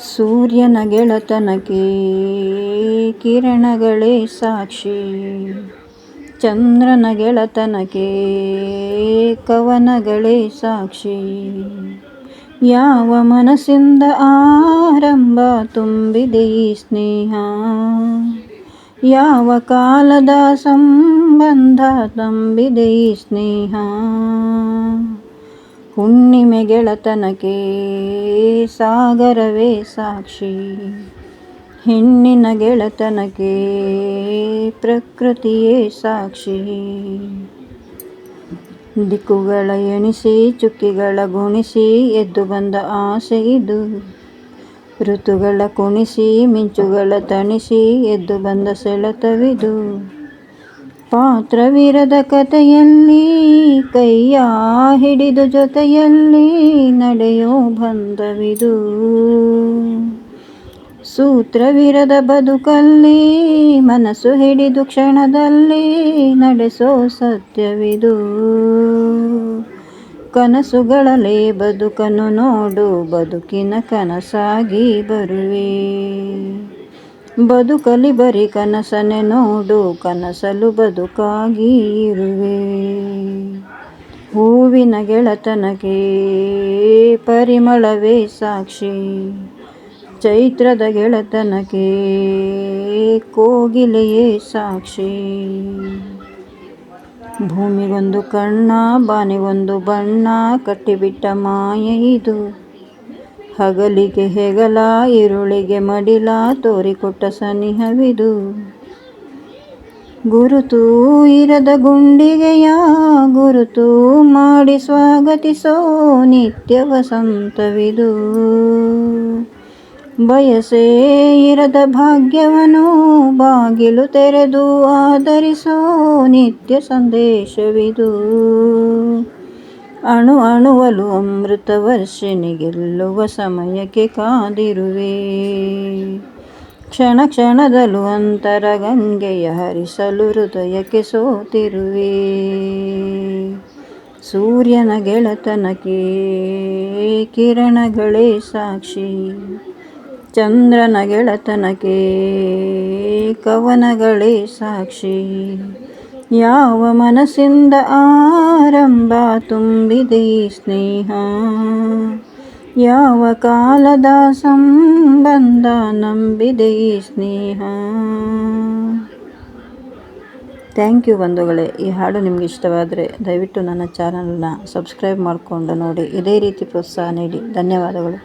ಸೂರ್ಯನ ಗೆಳೆತನಕ್ಕೆ ಕಿರಣಗಳೇ ಸಾಕ್ಷಿ, ಚಂದ್ರನ ಗೆಳೆತನಕ್ಕೆ ಕವನಗಳೇ ಸಾಕ್ಷಿ. ಯಾವ ಮನಸ್ಸಿಂದ ಆರಂಭ ತುಂಬಿದೆ ಈ ಸ್ನೇಹ, ಯಾವ ಕಾಲದ ಸಂಬಂಧ ತಂಬಿದೆ ಈ ಸ್ನೇಹ. ಹುಣ್ಣಿಮೆ ಗೆಳೆತನಕ್ಕೆ ಸಾಗರವೇ ಸಾಕ್ಷಿ, ಹೆಣ್ಣಿನ ಗೆಳೆತನಕ್ಕೆ ಪ್ರಕೃತಿಯೇ ಸಾಕ್ಷಿ. ದಿಕ್ಕುಗಳ ಎಣಿಸಿ ಚುಕ್ಕಿಗಳ ಗುಣಿಸಿ ಎದ್ದು ಬಂದ ಆಸೆ ಇದು, ಋತುಗಳ ಕುಣಿಸಿ ಮಿಂಚುಗಳ ತಣಿಸಿ ಎದ್ದು ಬಂದ ಸೆಳೆತವಿದು. ಪಾತ್ರವಿರದ ಕಥೆಯಲ್ಲಿ ಕೈಯ ಹಿಡಿದು ಜೊತೆಯಲ್ಲಿ ನಡೆಯೋ ಬಂಧವಿದು, ಸೂತ್ರವಿರದ ಬದುಕಲ್ಲಿ ಮನಸ್ಸು ಹಿಡಿದು ಕ್ಷಣದಲ್ಲಿ ನಡೆಸೋ ಸತ್ಯವಿದು. ಕನಸುಗಳಲ್ಲೇ ಬದುಕನ್ನು ನೋಡು, ಬದುಕಿನ ಕನಸಾಗಿ ಬರುವೆ. ಬದುಕಲಿ ಬರೀ ಕನಸನ್ನೇ ನೋಡು, ಕನಸಲು ಬದುಕಾಗಿ ಇರುವೆ. ಹೂವಿನ ಗೆಳೆತನಕ್ಕೆ ಪರಿಮಳವೇ ಸಾಕ್ಷಿ, ಚೈತ್ರದ ಗೆಳೆತನಕ್ಕೆ ಕೋಗಿಲೆಯೇ ಸಾಕ್ಷಿ. ಭೂಮಿಗೊಂದು ಕಣ್ಣ ಬಾನಿಗೊಂದು ಬಣ್ಣ ಕಟ್ಟಿಬಿಟ್ಟ ಮಾಯೆ ಇದು, ಹಗಲಿಗೆ ಹೆಗಲ ഇരുಳಿಗೆ ಮಡಿಲ ತೋರಿಕೊಟ್ಟ ಸನಿಹವಿದು. ಗುರುತು ಇರದ ಗುಂಡಿಗೆಯ ಗುರುತು ಮಾಡಿ ಸ್ವಾಗತಿಸೋ ನಿತ್ಯ ವಸಂತವಿದು. ಬಯಸೇ ಇರದ ಭಾಗ್ಯವನ್ನು ಬಾಗಿಲು ತೆರೆದು ಆದರಿಸೋ ನಿತ್ಯ ಸಂದೇಶವಿದು. ಅಣು ಅಣುವಲು ಅಮೃತ ವರ್ಷಿಣಿ ಗೆಲ್ಲುವ ಸಮಯಕ್ಕೆ ಕಾದಿರುವೆ. ಕ್ಷಣ ಕ್ಷಣದಲ್ಲೂ ಅಂತರ ಗಂಗೆಯ ಹರಿಸಲು ಹೃದಯಕ್ಕೆ ಸೋತಿರುವೆ. ಸೂರ್ಯನ ಗೆಳೆತನಕ್ಕೆ ಕಿರಣಗಳೇ ಸಾಕ್ಷಿ, ಚಂದ್ರನ ಗೆಳೆತನಕ್ಕೆ ಕವನಗಳೇ ಸಾಕ್ಷಿ. ಯಾವ ಮನಸ್ಸಿಂದ ಆರಂಭ ತುಂಬಿದೆ ಈ ಸ್ನೇಹ, ಯಾವ ಕಾಲದ ಸಂಬಂಧ ನಂಬಿದೆ ಈ ಸ್ನೇಹ. ಥ್ಯಾಂಕ್ ಯು ಬಂಧುಗಳೇ. ಈ ಹಾಡು ನಿಮ್ಗೆ ಇಷ್ಟವಾದರೆ ದಯವಿಟ್ಟು ನನ್ನ ಚಾನಲ್ನ ಸಬ್ಸ್ಕ್ರೈಬ್ ಮಾಡಿಕೊಂಡು ನೋಡಿ, ಇದೇ ರೀತಿ ಪ್ರೋತ್ಸಾಹ ನೀಡಿ. ಧನ್ಯವಾದಗಳು.